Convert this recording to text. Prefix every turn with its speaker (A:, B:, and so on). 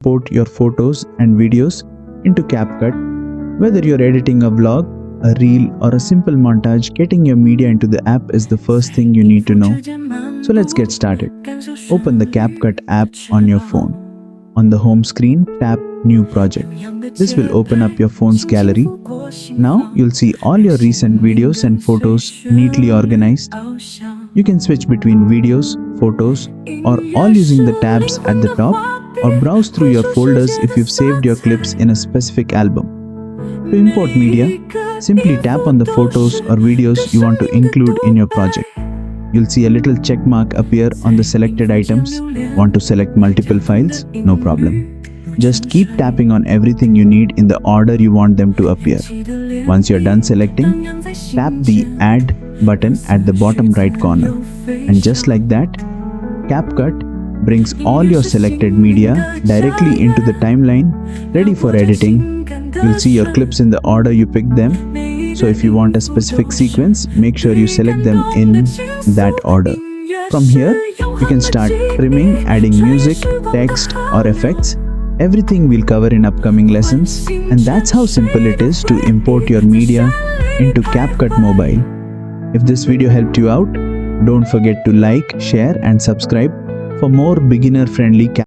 A: import your photos and videos into CapCut. Whether you're editing a vlog, a reel, or a simple montage, getting your media into the app is the first thing you need to know. So let's get started. Open the CapCut app on your phone. On the home screen, tap New Project. This will open up your phone's gallery. Now you'll see all your recent videos and photos neatly organized. You can switch between videos, photos, or all using the tabs at the top, or browse through your folders if you've saved your clips in a specific album. To import media, simply tap on the photos or videos you want to include in your project. You'll see a little check mark appear on the selected items. Want to select multiple files? No problem. Just keep tapping on everything you need in the order you want them to appear. Once you're done selecting, tap the Add button at the bottom right corner. And just like that, CapCut brings all your selected media directly into the timeline, ready for editing. You'll see your clips in the order you picked them. So if you want a specific sequence, make sure you select them in that order. From here, you can start trimming, adding music, text, or effects. Everything we'll cover in upcoming lessons, and that's how simple it is to import your media into CapCut Mobile. If this video helped you out, don't forget to like, share, and subscribe for more beginner-friendly